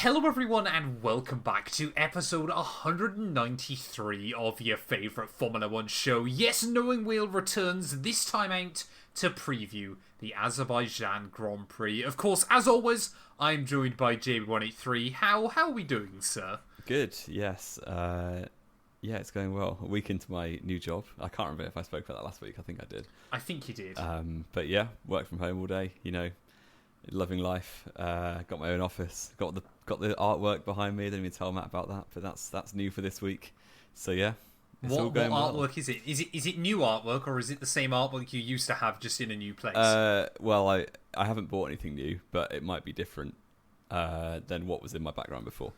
Hello everyone and welcome back to episode 193 of your favourite Formula 1 show. Yes, Knowing Wheel returns, this time out to preview the Azerbaijan Grand Prix. Of course, as always, I'm joined by JB183. How are we doing, sir? Good, yes. Yeah, it's going well. A week into my new job. I can't remember if I spoke about that last week. I think I did. I think you did. But yeah, work from home all day, loving life. Got my own office. Got the artwork behind me. I didn't even tell Matt about that, but that's new for this week. So yeah, what artwork is it? Is it new artwork, or is it the same artwork you used to have just in a new place? Well, I haven't bought anything new, but it might be different than what was in my background before.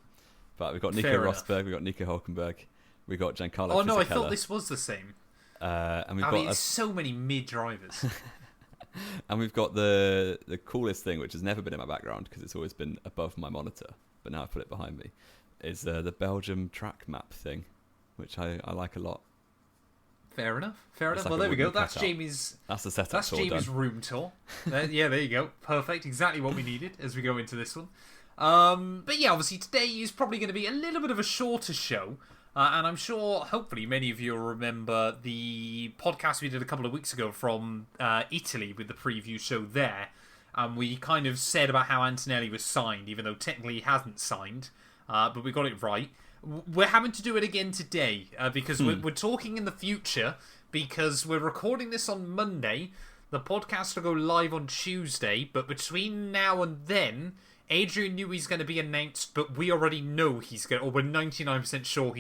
But we've got Nico Rosberg, we've got Nico Hulkenberg, we've got Giancarlo Oh no, Fisichella. I thought this was the same. And it's so many mid-drivers. And we've got the coolest thing, which has never been in my background because it's always been above my monitor, but now I've put it behind me, is the Belgium track map thing, which I like a lot. Fair enough. Like well, there we go. That's Jamie's. That's the setup. That's Jamie's room tour. Yeah, there you go. Perfect. Exactly what we needed as we go into this one. But yeah, obviously today is probably going to be a little bit of a shorter show. And I'm sure, hopefully, many of you will remember the podcast we did a couple of weeks ago from Italy with the preview show there. We kind of said about how Antonelli was signed, even though technically he hasn't signed. But we got it right. We're having to do it again today because we're talking in the future, because we're recording this on Monday. The podcast will go live on Tuesday, but between now and then, Adrian Newey's going to be announced, but we already know he's going to, or we're 99% sure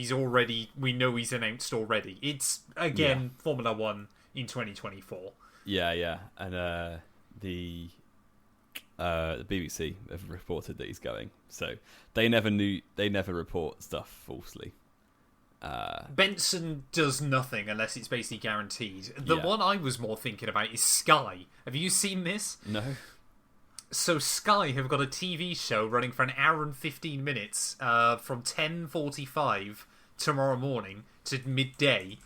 we know he's announced already. It's, again, Formula 1 in 2024. Yeah. And the BBC have reported that he's going. So they never report stuff falsely. Benson does nothing unless it's basically guaranteed. The one I was more thinking about is Sky. Have you seen this? No. So Sky have got a TV show running for an hour and 15 minutes from 10:45 tomorrow morning to midday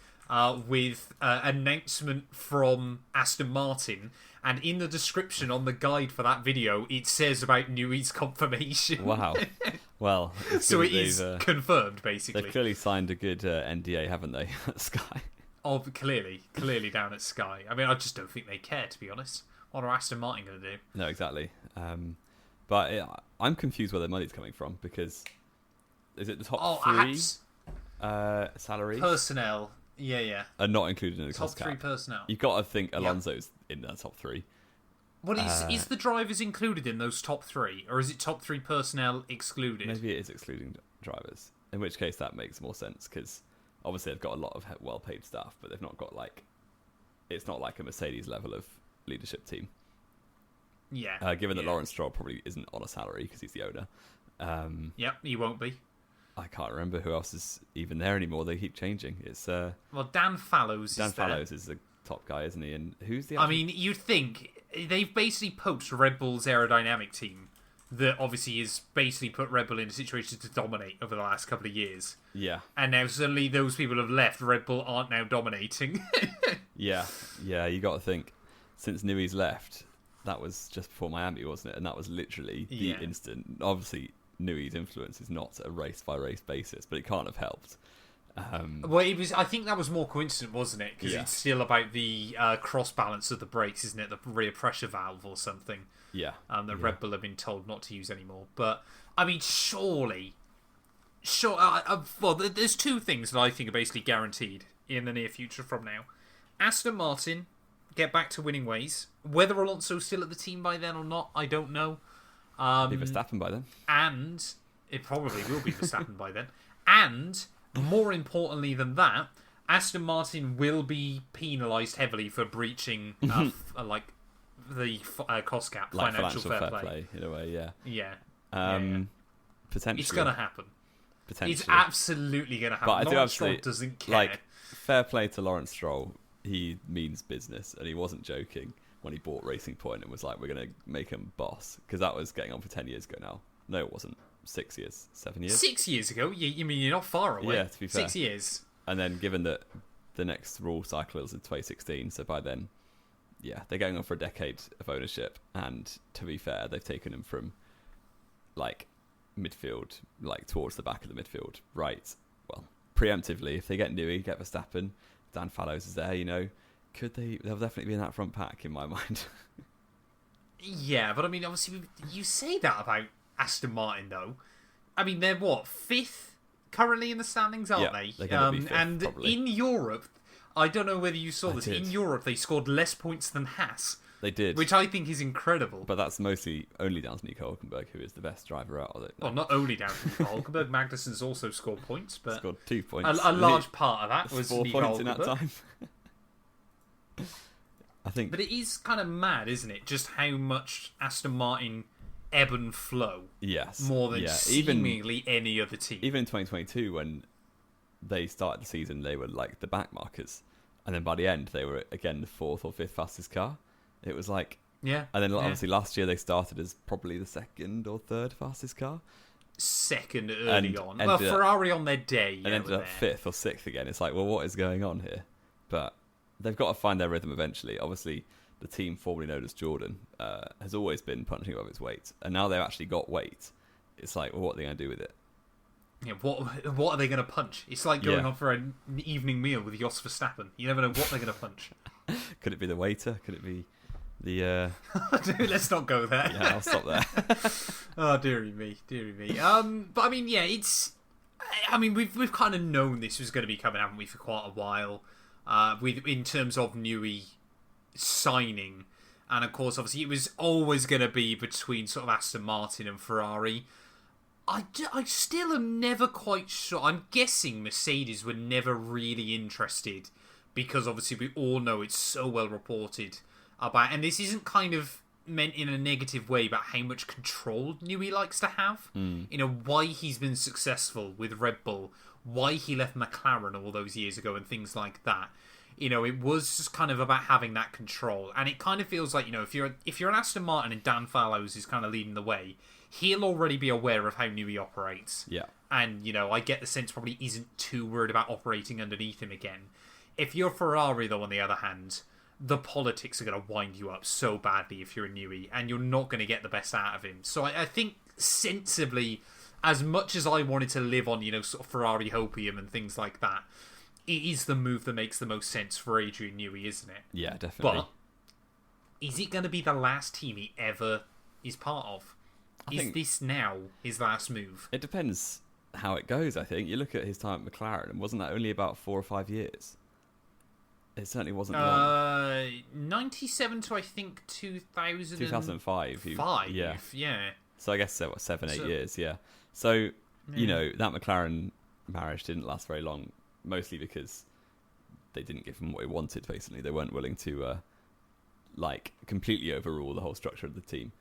with announcement from Aston Martin. And in the description on the guide for that video, it says about Newey's confirmation. Wow. Well, so it is confirmed, basically. They've clearly signed a good NDA, haven't they, at Sky? Oh, clearly down at Sky. I mean, I just don't think they care, to be honest. What are Aston Martin going to do? No, exactly. But I'm confused where their money's coming from, because is it the top three salaries? Personnel, yeah. Are not included in the cost cap. Top three personnel. You've got to think Alonso's in the top three. Well, is the drivers included in those top three, or is it top three personnel excluded? Maybe it is excluding drivers, in which case that makes more sense, because obviously they've got a lot of well-paid staff, but they've not got, it's not like a Mercedes level of leadership team. Yeah. Given that Lawrence Stroll probably isn't on a salary because he's the owner. Yep, he won't be. I can't remember who else is even there anymore. They keep changing. It's well, Dan Fallows. Dan Fallows is the top guy, isn't he? And who's the? I mean, you'd think they've basically poached Red Bull's aerodynamic team, that obviously has basically put Red Bull in a situation to dominate over the last couple of years. Yeah. And now suddenly those people have left. Red Bull aren't now dominating. Yeah. You got to think, since Newey's left, that was just before Miami, wasn't it? And that was literally the instant. Obviously, Newey's influence is not a race-by-race basis, but it can't have helped. Well, it was. I think that was more coincident, wasn't it? Because it's still about the cross-balance of the brakes, isn't it? The rear pressure valve or something. Yeah. Red Bull have been told not to use anymore. But, I mean, surely... well, there's two things that I think are basically guaranteed in the near future from now. Aston Martin get back to winning ways. Whether Alonso's still at the team by then or not, I don't know. Maybe Verstappen by then. And it probably will be Verstappen by then. And more importantly than that, Aston Martin will be penalised heavily for breaching the cost cap, like financial fair play. In a way, yeah. Yeah. Potentially. It's going to happen. Potentially. It's absolutely going to happen. But I do Lawrence Stroll doesn't care. Fair play to Lawrence Stroll. He means business, and he wasn't joking when he bought Racing Point and was like, we're going to make him boss, because that was getting on for 10 years ago now. No, it wasn't. 6 years, 7 years. 6 years ago? You mean you're not far away? Yeah, to be fair. 6 years. And then given that the next rule cycle is in 2016, so by then, they're going on for a decade of ownership, and to be fair, they've taken him from midfield, like towards the back of the midfield, right? Well, preemptively, if they get Newey, get Verstappen, Dan Fallows is there, could they? They'll definitely be in that front pack in my mind. Yeah, but I mean, obviously, you say that about Aston Martin, though. I mean, they're what, 5th currently in the standings, aren't they? They're gonna be 5th, and probably. In Europe, I don't know whether you saw this. did. In Europe, they scored less points than Haas. They did, which I think is incredible. But that's mostly only down to Nico Hülkenberg, who is the best driver out of it. Well, not only down to Nico Hülkenberg. Magnussen's also scored points, but scored 2 points. A large part of that was 4 Nico points Hülkenberg. in that time. I think. But it is kind of mad, isn't it? Just how much Aston Martin ebb and flow. Yes. More than seemingly any other team. Even in 2022, when they started the season, they were like the back markers. And then by the end, they were, again, the 4th or 5th fastest car. It was like... Yeah. And then obviously last year, they started as probably the 2nd or 3rd fastest car. 2nd early on. Well, Ferrari on their day. And ended up 5th or 6th again. It's like, well, what is going on here? But they've got to find their rhythm eventually. Obviously, the team formerly known as Jordan has always been punching above its weight. And now they've actually got weight. It's like, well, what are they going to do with it? Yeah, what are they going to punch? It's like going on for an evening meal with Jos Verstappen. You never know what they're going to punch. Could it be the waiter? Could it be the... Dude, let's not go there. Yeah, I'll stop there. Oh, dearie me. But I mean, yeah, it's... I mean, we've kind of known this was going to be coming, haven't we, for quite a while. In terms of Newey signing. And of course, obviously, it was always going to be between sort of Aston Martin and Ferrari. I still am never quite sure. I'm guessing Mercedes were never really interested because obviously we all know it's so well reported about, and this isn't kind of meant in a negative way, about how much control Newey likes to have. Why he's been successful with Red Bull, why he left McLaren all those years ago and things like that. It was just kind of about having that control, and it kind of feels like, if you're an Aston Martin and Dan Fallows is kind of leading the way, he'll already be aware of how Newey operates. Yeah. And, I get the sense probably isn't too worried about operating underneath him again. If you're Ferrari, though, on the other hand, the politics are going to wind you up so badly if you're a Newey, and you're not going to get the best out of him. So I think, sensibly, as much as I wanted to live on, sort of Ferrari hopium and things like that, it is the move that makes the most sense for Adrian Newey, isn't it? Yeah, definitely. But is it going to be the last team he ever is part of? Is this now his last move? It depends how it goes, I think. You look at his time at McLaren, and wasn't that only about 4 or 5 years? It certainly wasn't long. 97 to, I think, 2000 2005. Yeah. So I guess 7, 8 years, yeah. So, that McLaren marriage didn't last very long, mostly because they didn't give him what he wanted, basically. They weren't willing to, completely overrule the whole structure of the team.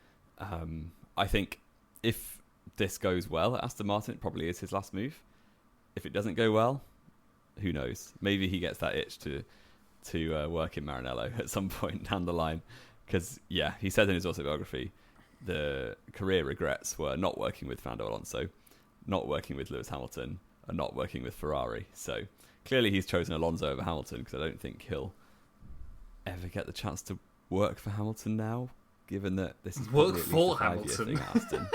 I think if this goes well at Aston Martin, it probably is his last move. If it doesn't go well, who knows? Maybe he gets that itch to work in Maranello at some point down the line. Because, he said in his autobiography, the career regrets were not working with Fernando Alonso, not working with Lewis Hamilton, and not working with Ferrari. So clearly he's chosen Alonso over Hamilton, because I don't think he'll ever get the chance to work for Hamilton now, given that this is work for Hamilton. Thing at Aston.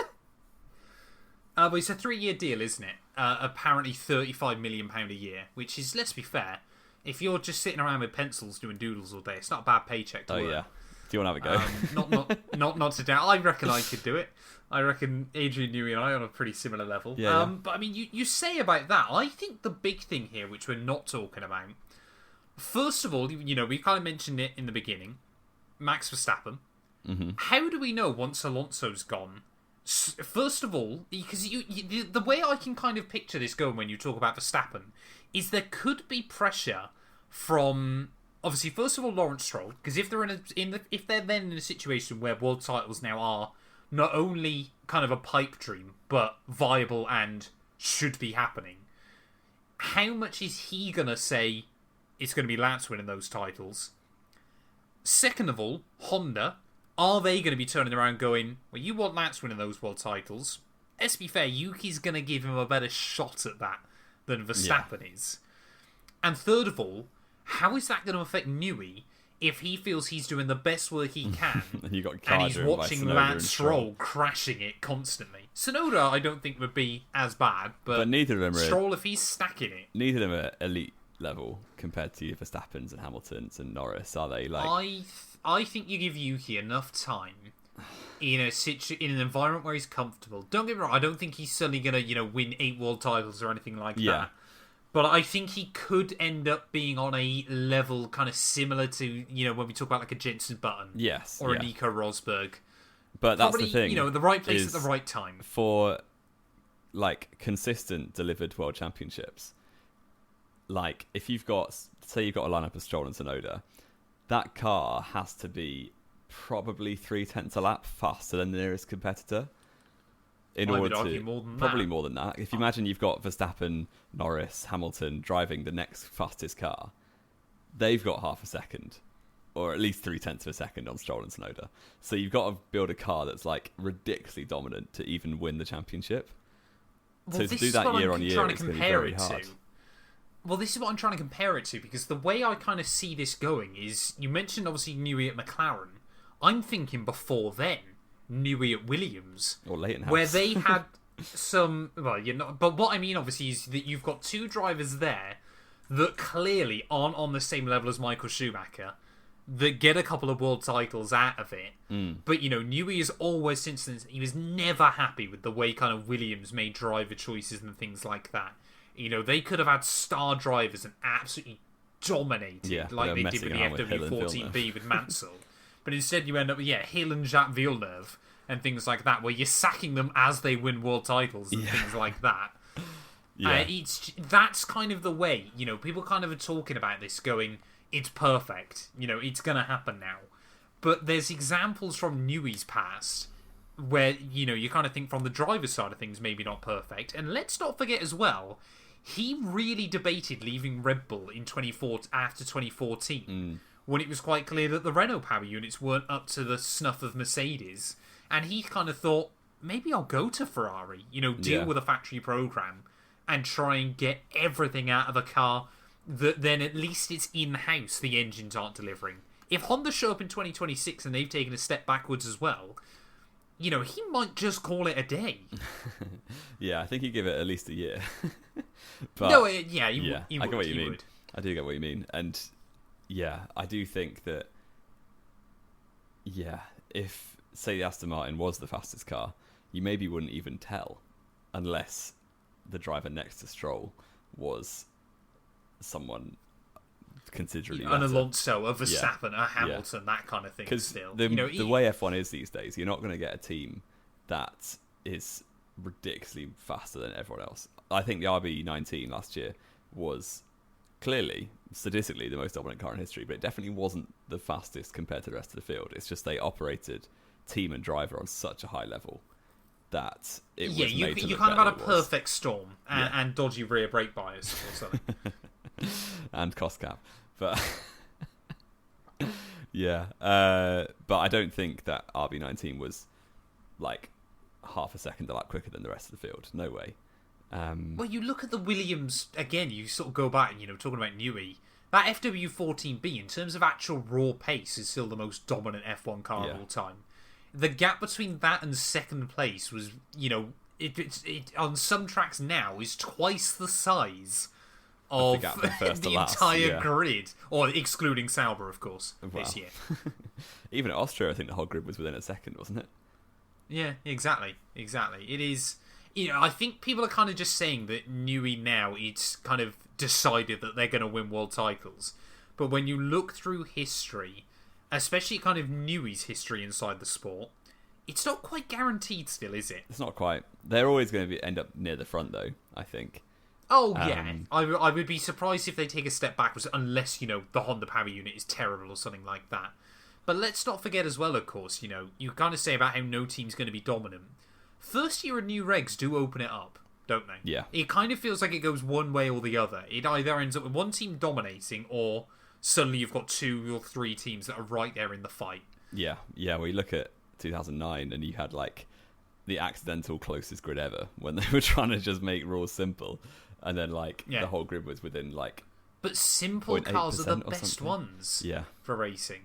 But it's a 3-year deal, isn't it? Apparently £35 million a year, which is, let's be fair, if you're just sitting around with pencils doing doodles all day, it's not a bad paycheck to work. Yeah. Do you want to have a go? Not to doubt. I reckon I could do it. I reckon Adrian Newey and I are on a pretty similar level. Yeah. But I mean, you say about that, I think the big thing here, which we're not talking about, first of all, we kind of mentioned it in the beginning, Max Verstappen. Mm-hmm. How do we know once Alonso's gone? First of all, because the way I can kind of picture this going when you talk about Verstappen is there could be pressure from, obviously, first of all, Lawrence Stroll, because if they're if they're then in a situation where world titles now are not only kind of a pipe dream but viable and should be happening, how much is he gonna say it's going to be Lance winning those titles? Second of all, Honda. Are they going to be turning around going, well, you want Lance winning those world titles? Let's be fair, Yuki's going to give him a better shot at that than Verstappen is. And third of all, how is that going to affect Newey if he feels he's doing the best work he can, you got and he's watching Lance Stroll crashing it constantly. Tsunoda, I don't think would be as bad, but neither of them Stroll, if he's stacking it, neither of them are elite level compared to Verstappen's and Hamilton's and Norris, are they? Like, I think you give Yuki enough time in an environment where he's comfortable. Don't get me wrong, I don't think he's suddenly gonna win 8 world titles or anything like that. But I think he could end up being on a level kind of similar to, when we talk about like a Jenson Button. Yes. Or a Nico Rosberg. But that's the thing. The right place at the right time. For, like, consistent delivered world championships, like, if you've got, say you've got a lineup of Stroll and Tsunoda, that car has to be probably 0.3 a lap faster than the nearest competitor. I would argue more than probably that. more than that. If you imagine you've got Verstappen, Norris, Hamilton driving the next fastest car, they've got half a second, or at least 0.3 of a second on Stroll and Tsunoda. So you've got to build a car that's like ridiculously dominant to even win the championship. Well, so to do that year on year is going to be very hard. Well, this is what I'm trying to compare it to, because the way I kind of see this going is, you mentioned obviously Newey at McLaren. I'm thinking before then, Newey at Williams, or Leighton House, where they had some. Well, but what I mean obviously is that you've got 2 drivers there that clearly aren't on the same level as Michael Schumacher, that get a couple of world titles out of it. But Newey is always, since then, he was never happy with the way kind of Williams made driver choices and things like that. They could have had star drivers and absolutely dominated, like they did with the FW14B with Mansell. But instead you end up with, Hill and Jacques Villeneuve and things like that, where you're sacking them as they win world titles and things like that. That's kind of the way, people kind of are talking about this going, it's perfect, it's going to happen now. But there's examples from Newey's past where, you kind of think from the driver's side of things, maybe not perfect. And let's not forget as well, he really debated leaving Red Bull in after 2014. When it was quite clear that the Renault power units weren't up to the snuff of Mercedes. And he kind of thought, maybe I'll go to Ferrari, deal with a factory program and try and get everything out of a car that then at least it's in-house, the engines aren't delivering. If Honda show up in 2026 and they've taken a step backwards as well, he might just call it a day. I think he'd give it at least a year. But, no, I get what you mean. Would. I do get what you mean. And I do think that, if, say, the Aston Martin was the fastest car, you maybe wouldn't even tell unless the driver next to Stroll was someone considerably better. An Alonso, a Verstappen, a Hamilton, that kind of thing. Because still, the way F1 is these days, you're not going to get a team that is ridiculously faster than everyone else. I think the RB19 last year was clearly, statistically, the most dominant car in history, but it definitely wasn't the fastest compared to the rest of the field. It's just they operated team and driver on such a high level that it was made to you look kind of had a better perfect storm and dodgy rear brake bias or something. And cost cap. But but I don't think that RB19 was like half a second a lap quicker than the rest of the field. No way. Well, you look at the Williams again. You sort of go back, talking about Newey. That FW14B, in terms of actual raw pace, is still the most dominant F1 car of all time. The gap between that and second place was, it on some tracks now is twice the size of the entire grid, or excluding Sauber, of course, this year. Even at Austria, I think the whole grid was within a second, wasn't it? Yeah, exactly. It is. I think people are kind of just saying that Newey now, it's kind of decided that they're going to win world titles. But when you look through history, especially kind of Newey's history inside the sport, it's not quite guaranteed still, is it? It's not quite. They're always going to end up near the front, though, I think. Oh, yeah. I would be surprised if they take a step backwards, unless, the Honda power unit is terrible or something like that. But let's not forget as well, of course, you kind of say about how no team's going to be dominant. First year of new regs do open it up, don't they? Yeah. It kind of feels like it goes one way or the other. It either ends up with one team dominating, or suddenly you've got 2 or 3 teams that are right there in the fight. Yeah. Well, you look at 2009 and you had like the accidental closest grid ever when they were trying to just make rules simple, and then the whole grid was within like But simple cars are the best ones for racing.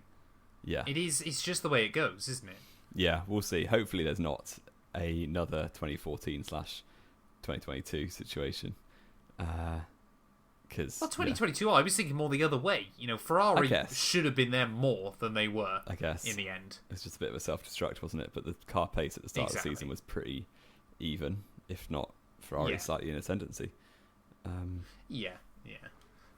Yeah. It's just the way it goes, isn't it? Yeah, we'll see. Hopefully there's not another 2014/2022 situation. 2022, I was thinking more the other way. Ferrari should have been there more than they were, I guess, in the end. It's just a bit of a self-destruct, wasn't it? But the car pace at the start of the season was pretty even, if not Ferrari slightly in ascendancy.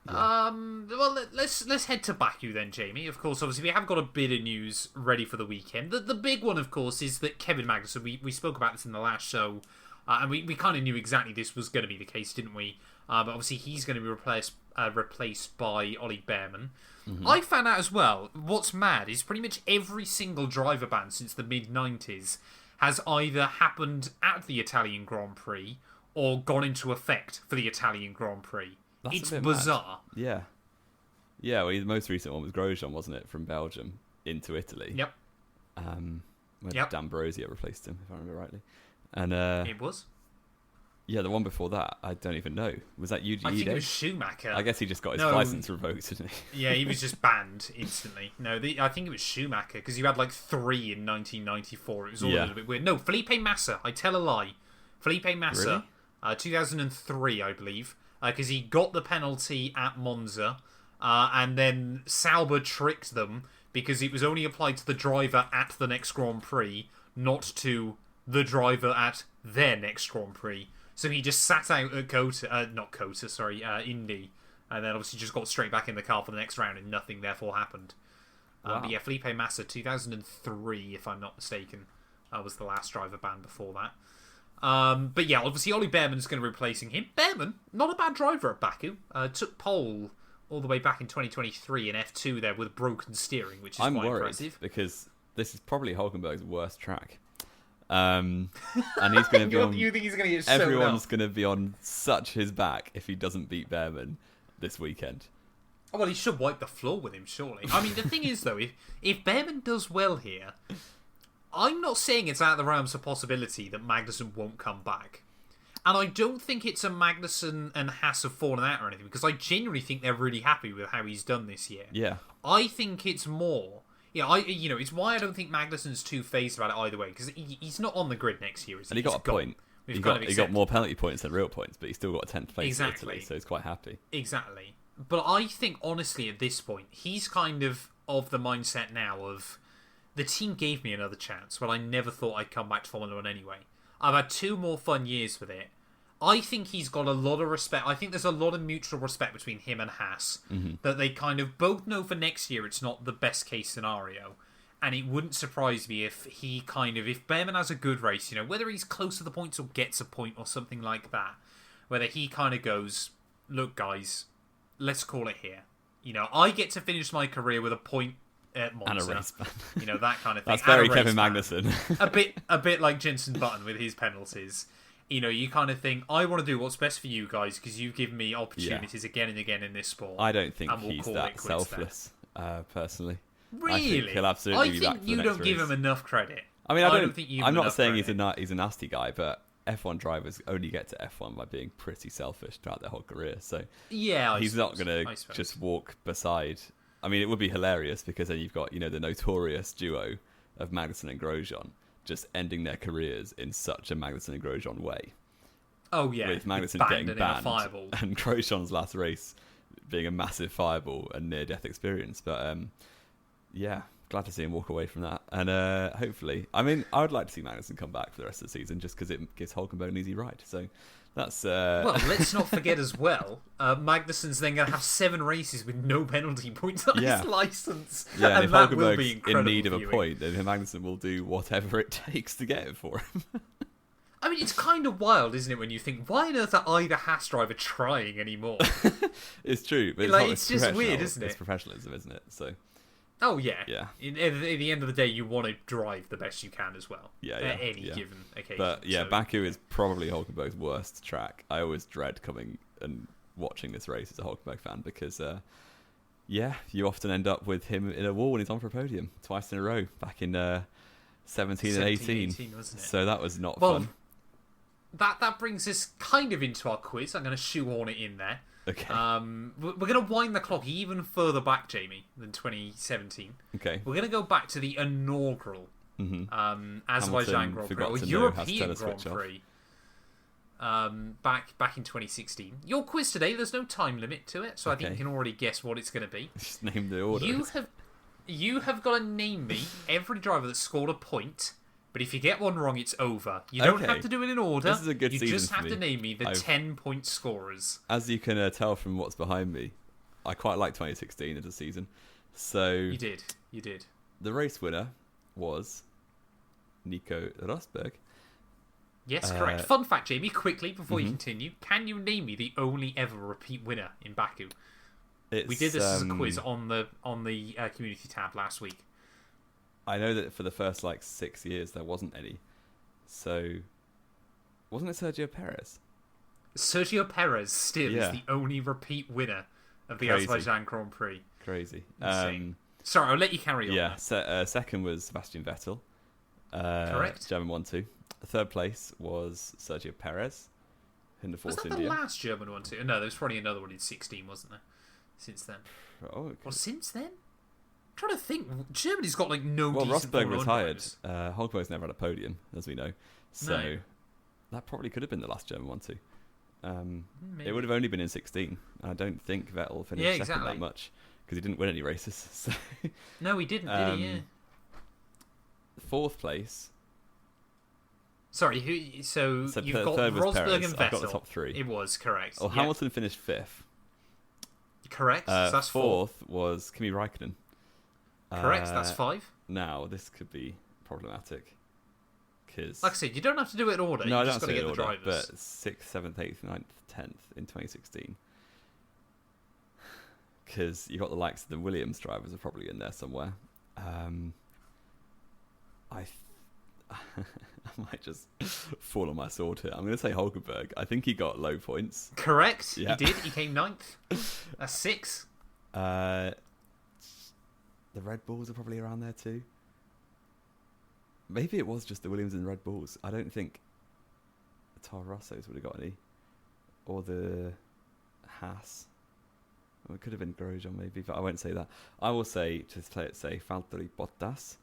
Well, let's head to Baku then, Jamie. Of course, obviously, we have got a bit of news ready for the weekend. The big one, of course, is that Kevin Magnussen, we spoke about this in the last show, and we kind of knew exactly this was going to be the case, didn't we? But obviously, he's going to be replaced by Ollie Behrman. Mm-hmm. I found out as well, what's mad is pretty much every single driver ban since the mid-90s has either happened at the Italian Grand Prix or gone into effect for the Italian Grand Prix. It's bizarre. Mad. Yeah, well, the most recent one was Grosjean, wasn't it, from Belgium into Italy? Yep. When D'Ambrosio replaced him, if I remember rightly. And it was? Yeah, the one before that, I don't even know. Was that Yuji Ide? I think it was Schumacher. I guess he just got his license revoked, didn't he? Yeah, he was just banned instantly. No, I think it was Schumacher, because you had like 3 in 1994. It was all a little bit weird. No, Felipe Massa. I tell a lie. Felipe Massa, really? 2003, I believe, because he got the penalty at Monza, and then Sauber tricked them because it was only applied to the driver at the next Grand Prix, not to the driver at their next Grand Prix. So he just sat out at Indy, and then obviously just got straight back in the car for the next round, and nothing therefore happened. Wow. But yeah, Felipe Massa, 2003, if I'm not mistaken, was the last driver ban before that. But yeah, obviously Ollie Behrman's going to be replacing him. Behrman, not a bad driver at Baku. Took pole all the way back in 2023 in F2 there with broken steering, which is quite impressive. Because this is probably Hulkenberg's worst track. And he's going to be you think he's going to get everyone's going to be on such his back if he doesn't beat Behrman this weekend. Oh, well, he should wipe the floor with him, surely. I mean, the thing is, though, if Behrman does well here, I'm not saying it's out of the realms of possibility that Magnussen won't come back. And I don't think it's a Magnussen and Haas have fallen out or anything, because I genuinely think they're really happy with how he's done this year. Yeah. I think it's more... Yeah, it's why I don't think Magnussen's too phased about it either way, because he's not on the grid next year, is he? And he got a point. He got more penalty points than real points, but he still got a 10th place in Italy, so he's quite happy. Exactly. But I think, honestly, at this point, he's kind of the mindset now of, the team gave me another chance, but I never thought I'd come back to Formula 1 anyway. I've had 2 more fun years with it. I think he's got a lot of respect. I think there's a lot of mutual respect between him and Haas, that they kind of both know for next year it's not the best case scenario. And it wouldn't surprise me if if Behrman has a good race, whether he's close to the points or gets a point or something like that, whether he kind of goes, look guys, let's call it here. I get to finish my career with a point at Monza. And a race ban. That kind of thing. That's very Kevin Magnussen. a bit like Jenson Button with his penalties. You kind of think, I want to do what's best for you guys because you've given me opportunities again and again in this sport. I don't think he's that selfless, personally. Really? I think he'll absolutely be back for the next you don't give him enough credit. I mean, I don't think I'm not saying he's a nasty guy, but F1 drivers only get to F1 by being pretty selfish throughout their whole career. So yeah, he's not going to just walk beside. I mean, it would be hilarious because then you've got the notorious duo of Magnussen and Grosjean just ending their careers in such a Magnussen and Grosjean way. Oh yeah, with Magnussen getting banned and Grosjean's last race being a massive fireball and near-death experience. But yeah, glad to see him walk away from that. And hopefully, I mean, I would like to see Magnussen come back for the rest of the season just because it gives Hulkenberg an easy ride. So that's... Well, let's not forget as well, Magnussen's then going to have 7 races with no penalty points on his licence. Yeah, and if Hulkenberg's in need of a point, then Magnussen will do whatever it takes to get it for him. I mean, it's kind of wild, isn't it, when you think, why on earth are either Haas driver trying anymore? It's true, but it's just weird, isn't it? It's professionalism, isn't it? So... Oh, yeah. At the end of the day, you want to drive the best you can as well. At any given occasion. But yeah, Baku is probably Hulkenberg's worst track. I always dread coming and watching this race as a Hulkenberg fan because, you often end up with him in a wall when he's on for a podium twice in a row back in 17 and 18. Wasn't it? So that was not fun. That brings us kind of into our quiz. I'm going to shoehorn it in there. Okay. We're going to wind the clock even further back, Jamie, than 2017. Okay. We're going to go back to the inaugural Azerbaijan Grand Prix, or European Grand Prix. Back in 2016. Your quiz today, there's no time limit to it, so I think you can already guess what it's going to be. Just name the order. You have got to name me every driver that scored a point, but if you get one wrong, it's over. You don't have to do it in order. This is a good season. You just have to name me the 10-point scorers. As you can tell from what's behind me, I quite like 2016 as a season. So You did. The race winner was Nico Rosberg. Yes, correct. Fun fact, Jamie, quickly before you continue, can you name me the only ever repeat winner in Baku? We did this as a quiz on the community tab last week. I know that for the first 6 years there wasn't any. So wasn't it Sergio Perez? Sergio Perez still is the only repeat winner of the Azerbaijan Grand Prix. Crazy. Sorry, I'll let you carry on. Yeah. Second was Sebastian Vettel. Correct. German 1-2. Third place was Sergio Perez in the Force India. Was that the last German 1-2? No, there was probably another one in 16, wasn't there? Since then. Oh, okay. Or since then? I'm trying to think. Germany's got no decent Rosberg retired. Hulkenberg's never had a podium, as we know. So that probably could have been the last German 1-2. It would have only been in 16. I don't think Vettel finished second that much because he didn't win any races. So. No, he didn't, did he? Yeah. Fourth place. Sorry, you've got Rosberg and Vettel. I've got the top three. It was correct. Well, Hamilton finished fifth. Correct. So that's fourth was Kimi Räikkönen. Correct. That's 5. Now this could be problematic because, like I said, you don't have to do it in order. No, you just got to get the drivers. But 6th, 7th, 8th, 9th, 10th in 2016. Because you got the likes of the Williams drivers are probably in there somewhere. I might just fall on my sword here. I'm going to say Hulkenberg. I think he got low points. Correct. Yeah. He did. He came 9th. That's 6. The Red Bulls are probably around there too. Maybe it was just the Williams and Red Bulls. I don't think the Toro Rossos would have got any. Or the Haas. Well, it could have been Grosjean maybe, but I won't say that. I will say, to play it safe, Valtteri Bottas.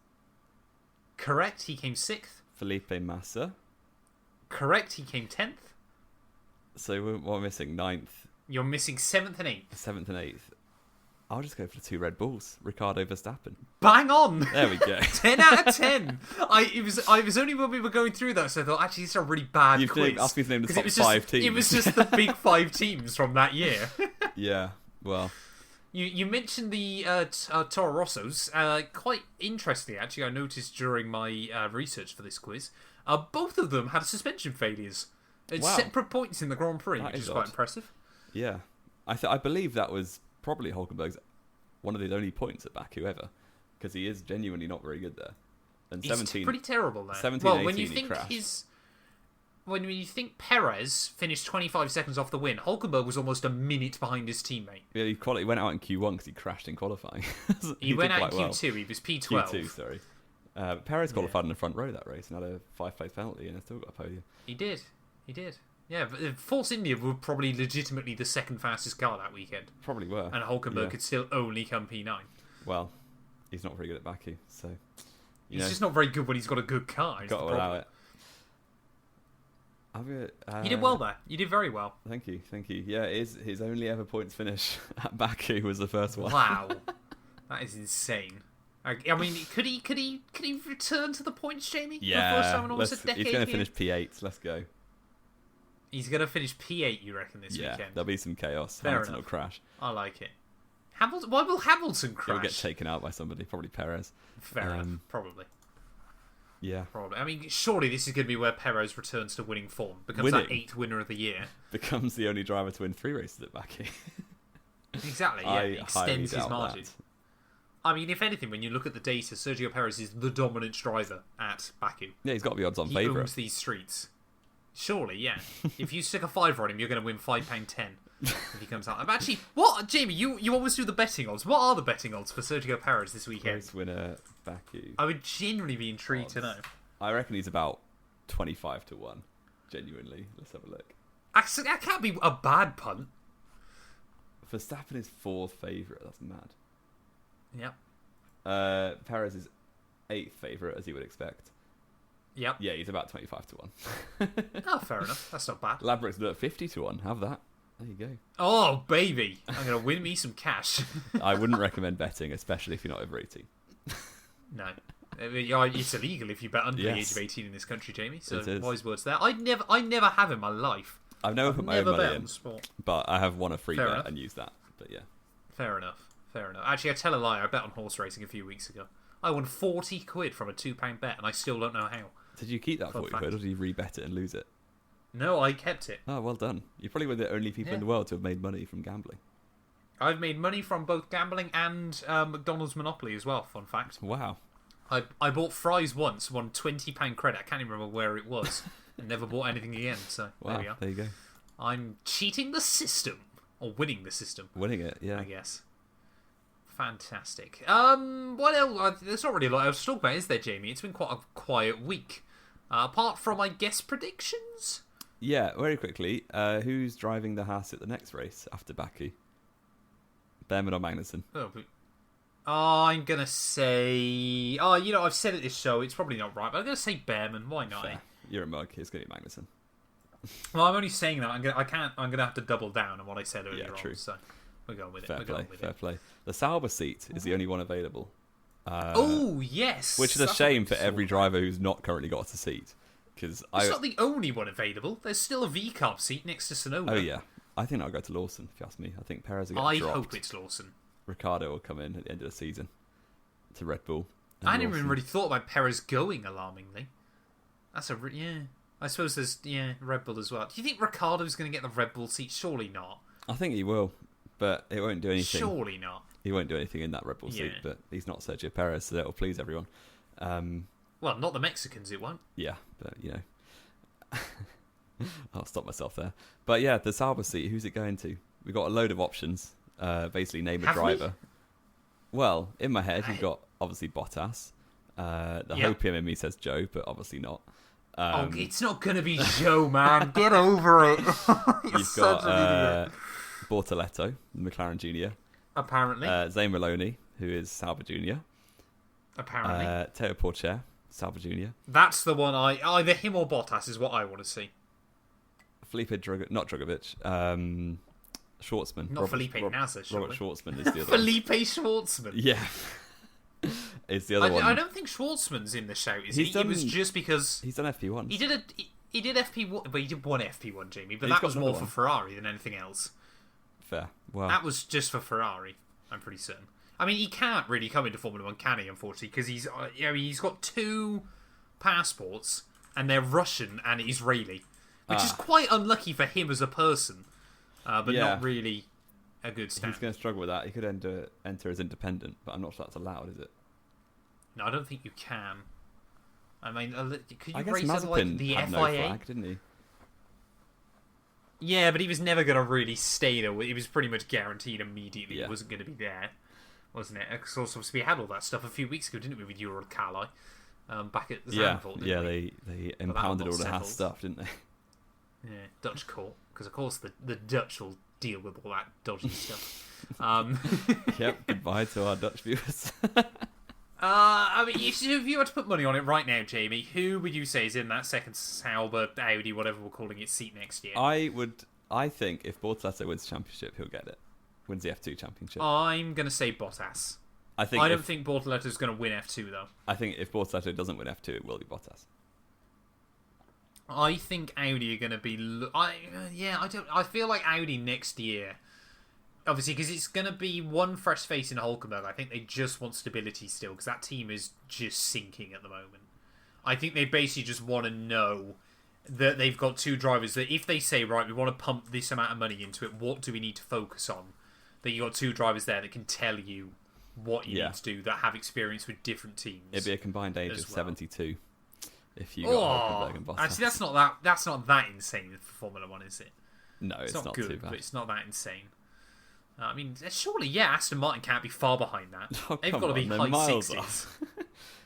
Correct, he came 6th. Felipe Massa. Correct, he came 10th. So what am I missing? 9th. You're missing 7th and 8th. 7th and 8th. I'll just go for the 2 Red Bulls. Ricardo Verstappen. Bang on! There we go. 10 out of 10. It was only when we were going through that, so I thought, actually, it's a really bad quiz. You've asked me to name the top 5 teams. It was just the big 5 teams from that year. Yeah, well... You mentioned the Toro Rossos. Quite interestingly, actually, I noticed during my research for this quiz, both of them had suspension failures at separate points in the Grand Prix, which is quite impressive. Yeah. I believe that was probably Hulkenberg's one of his only points at Baku ever, because he is genuinely not very good there. And He's pretty terrible there. 17, 18, when you think when you think Perez finished 25 seconds off the win, Hulkenberg was almost a minute behind his teammate. Yeah, he went out in Q1 because he crashed in qualifying. he went out in Q2, he was P12. Q2, sorry. Perez qualified in the front row that race and had a 5-place penalty and still got a podium. He did. Yeah, but Force India were probably legitimately the second fastest car that weekend. Probably were. And Hulkenberg could still only come P9. Well, he's not very good at Baku, so... He's just not very good when he's got a good car. Got to allow it. You did well there. You did very well. Thank you. Yeah, his only ever points finish at Baku was the first one. Wow, that is insane. I mean, could he return to the points, Jamie? Yeah, for the first time in almost a decade. He's going to finish P8. Let's go. He's going to finish P8, you reckon, this weekend? Yeah, there'll be some chaos. Fair Hamilton enough. will crash. I like it. Why will Hamilton crash? He'll get taken out by somebody, probably Perez. Fair enough, probably. Yeah. Probably. I mean, surely this is going to be where Perez returns to winning form. Becomes that 8th winner of the year. Becomes the only driver to win 3 races at Baku. Exactly, yeah. Extends his margin. That. I mean, if anything, when you look at the data, Sergio Perez is the dominant driver at Baku. Yeah, he's got to be odds-on favourite. He owns these streets. Surely, yeah. If you stick a £5 on him, you're going to win £5.10 if he comes out. Actually, what, Jamie? You always do the betting odds. What are the betting odds for Sergio Perez this weekend? Race winner Baku. I would genuinely be intrigued to know. I reckon he's about 25-1. Genuinely, let's have a look. That can't be a bad punt. Verstappen is 4th favourite. That's mad. Yep. Perez is 8th favourite, as you would expect. Yep. Yeah, he's about 25 to 1. Oh, fair enough. That's not bad. Laverick's at 50 to 1. Have that. There you go. Oh, baby. I'm going to win me some cash. I wouldn't recommend betting, especially if you're not over 18. No. It's illegal if you bet under the age of 18 in this country, Jamie. So wise words there. I never have in my life. I've never put my own money in, sport. But I have won a free bet and used that. But yeah. Fair enough. Actually, I tell a lie. I bet on horse racing a few weeks ago. I won 40 quid from a £2 bet, and I still don't know how. Did you keep that 40 quid, or did you rebet it and lose it? No, I kept it. Oh, well done. You probably were the only people in the world to have made money from gambling. I've made money from both gambling and McDonald's Monopoly as well, fun fact. Wow. I bought fries once, won £20 credit. I can't even remember where it was. And never bought anything again, so wow, there we are. There you go. I'm cheating the system. Or winning the system. Winning it, yeah. I guess. Fantastic. What else? There's not really a lot else to talk about, is there, Jamie? It's been quite a quiet week. Apart from, I guess, predictions? Yeah, very quickly. Who's driving the Haas at the next race after Baku? Behrman or Magnussen? I'm going to say... Oh, I've said it this show. It's probably not right, but I'm going to say Behrman. Why not? Fair. You're a mug. It's going to be Magnussen. Well, I'm only saying that. I'm going to have to double down on what I said earlier true. on. So we're going with it. Fair play. The Sauber seat is the only one available. Oh, yes. Which is a shame for every driver who's not currently got a seat. It's not the only one available. There's still a V-Carb seat next to Sonoda. Oh, yeah. I think I'll go to Lawson, if you ask me. I think Perez will get dropped. I hope it's Lawson. Ricardo will come in at the end of the season to Red Bull. I hadn't even really thought about Perez going, alarmingly. That's I suppose there's, Red Bull as well. Do you think Ricardo's going to get the Red Bull seat? Surely not. I think he will, but it won't do anything. Surely not. He won't do anything in that Red Bull seat, but he's not Sergio Perez, so that'll please everyone. Well, not the Mexicans, it won't. Yeah, but, I'll stop myself there. But, yeah, the Sauber seat, who's it going to? We've got a load of options. Basically, name a driver. Well, in my head, you've got, obviously, Bottas. The hopium in me says Joe, but obviously not. It's not going to be Joe, man. Get over it. You've got Bortoletto, McLaren Junior. Apparently. Zane Maloney, who is Sauber Junior. Apparently. Teo Porcher, Sauber Junior. That's the one either him or Bottas is what I want to see. Felipe not Drogovic. Schwartzman. Not Felipe Nasser, surely. Robert Schwartzman is the other Felipe Schwartzman. Yeah. It's the other one. I don't think Schwartzman's in the shout, is he? It was just because... He's done FP1. He did FP1, but he did one FP1, Jamie, but that was more for Ferrari than anything else. Fair. Well, that was just for Ferrari, I'm pretty certain. I mean, he can't really come into Formula 1, can he, unfortunately, because he's got 2 passports, and they're Russian and Israeli, which is quite unlucky for him as a person, but not really a good start. He's going to struggle with that. He could enter as independent, but I'm not sure that's allowed, is it? No, I don't think you can. I mean, could you race as like the FIA? No flag, didn't he? Yeah, but he was never going to really stay there. He was pretty much guaranteed immediately he wasn't going to be there, wasn't it? Because also we had all that stuff a few weeks ago, didn't we, with Ural Kali back at Zandvoort? Yeah, they impounded all the Haas stuff, didn't they? Yeah, Dutch court, because of course the Dutch will deal with all that dodgy stuff. Yep, goodbye to our Dutch viewers. I mean, if you were to put money on it right now, Jamie, who would you say is in that second Sauber, Audi, whatever we're calling it, seat next year? I think if Bortoletto wins the championship, he'll get it. Wins the F2 championship. I'm going to say Bottas. I don't think Bortoletto's going to win F2, though. I think if Bortoletto doesn't win F2, it will be Bottas. I think Audi are going to be... I feel like Audi next year... Obviously, because it's going to be one fresh face in Hulkenberg. I think they just want stability still, because that team is just sinking at the moment. I think they basically just want to know that they've got 2 drivers that if they say, right, we want to pump this amount of money into it, what do we need to focus on? That you got 2 drivers there that can tell you what you need to do, that have experience with different teams. It'd be a combined age of 72 if you got Hulkenberg and Bottas. Actually, that's not that insane for Formula 1, is it? No, it's not good, too bad. But it's not that insane. I mean, surely, Aston Martin can't be far behind that. They've got to be high 60s.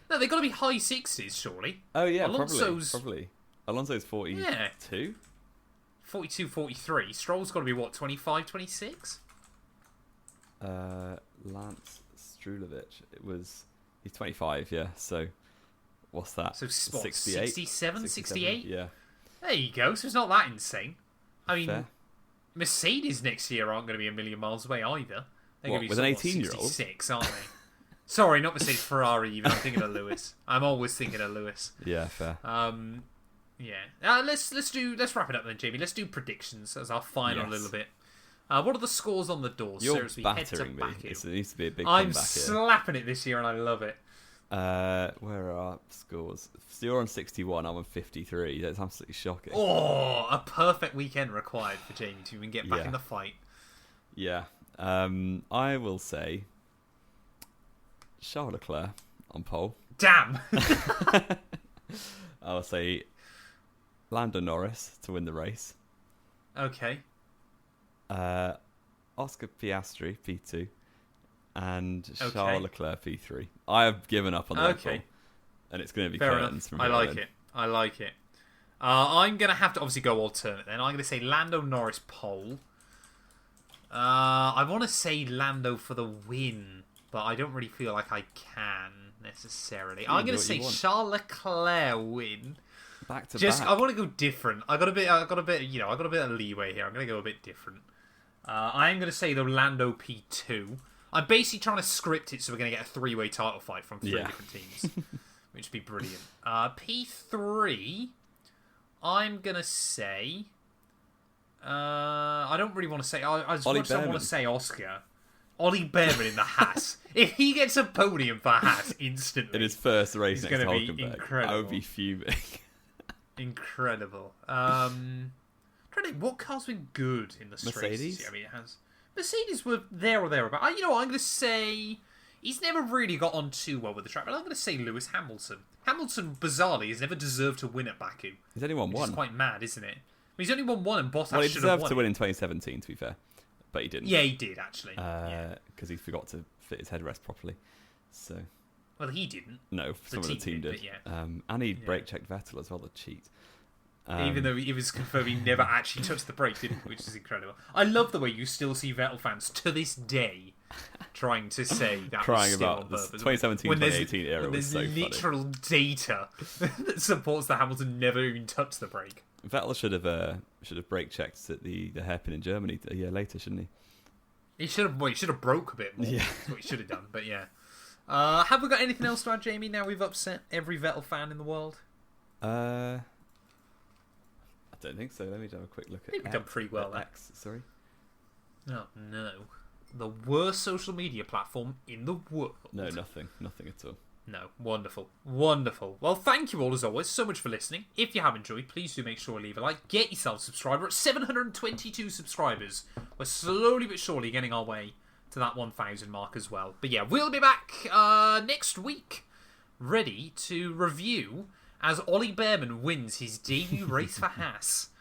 No, they've got to be high 60s, surely. Oh, yeah, probably. Alonso's 42? Yeah. 42, 43. Stroll's got to be, 25, 26? Lance Strulovic. He's 25, yeah. So what's that? So 68? 67, 68? Yeah. There you go. So it's not that insane. I mean, Fair. Mercedes next year aren't going to be a million miles away either. They're What, going to be with an 18-year-old? 66, aren't they? Sorry, not Mercedes, Ferrari even. I'm thinking of Lewis. I'm always thinking of Lewis. Yeah, fair. Yeah. Let's wrap it up then, Jamie. Let's do predictions as our final little bit. What are the scores on the doors? You're Seriously, battering me. It needs to be a big I'm comeback here. slapping it this year and I love it. Where are our scores? So you're on 61, I'm on 53. That's absolutely shocking. Oh, a perfect weekend required for Jamie to even get back in the fight. Yeah. I will say Charles Leclerc on pole. Damn. I'll say Lando Norris to win the race. Okay. Oscar Piastri P2 and Okay. Charles Leclerc P3. I have given up on that Okay. pole, and it's going to be Fair curtains enough. from I here like on in. it. I like it. I'm going to have to obviously go alternate then. I'm going to say Lando Norris pole. I want to say Lando for the win, but I don't really feel like I can necessarily. I'm going to say Charles Leclerc win. Back to back. I want to go different. I got a bit of leeway here. I'm going to go a bit different. I'm going to say the Lando P2. I'm basically trying to script it so we're going to get a three-way title fight from three different teams, which would be brilliant. P3, I'm going to say... I don't really want to say... as much as I want to say Oscar. Ollie Behrman in the Haas. If he gets a podium for Haas instantly... In his first race next to Hulkenberg, incredible. I would be fuming. Incredible. Trying to think, what car's been good in the straights? Mercedes? I mean, it has. Mercedes were there or thereabout. I'm going to say he's never really got on too well with the track, but I'm going to say Lewis Hamilton. Hamilton, bizarrely, has never deserved to win at Baku. He's only won one. It's quite mad, isn't it? He's only won one, and Bottas Well, he should have deserved won. to win in 2017, to be fair, but he didn't. Yeah, he did actually. Because he forgot to fit his headrest properly. So. Well, he didn't. No, someone on the team did. And he brake checked Vettel as well, the cheat. Even though it was confirmed he never actually touched the brake, didn't he? Which is incredible. I love the way you still see Vettel fans to this day trying to say that was still on purpose. 2017-2018 era was so funny. There's literal data that supports that Hamilton never even touched the brake. Vettel should have brake checked at the hairpin in Germany a year later, shouldn't he? He should have broke a bit more. Yeah. That's what he should have done. But yeah. Have we got anything else to add, Jamie? Now we've upset every Vettel fan in the world. I don't think so. Let me have a quick look at. I think we've done pretty well. X, sorry. Oh no, the worst social media platform in the world. No, nothing at all. No, wonderful. Well, thank you all as always so much for listening. If you have enjoyed, please do make sure to leave a like. Get yourself a subscriber. At 722 subscribers, we're slowly but surely getting our way to that 1,000 mark as well. But yeah, we'll be back next week, ready to review as Ollie Behrman wins his debut race for Haas.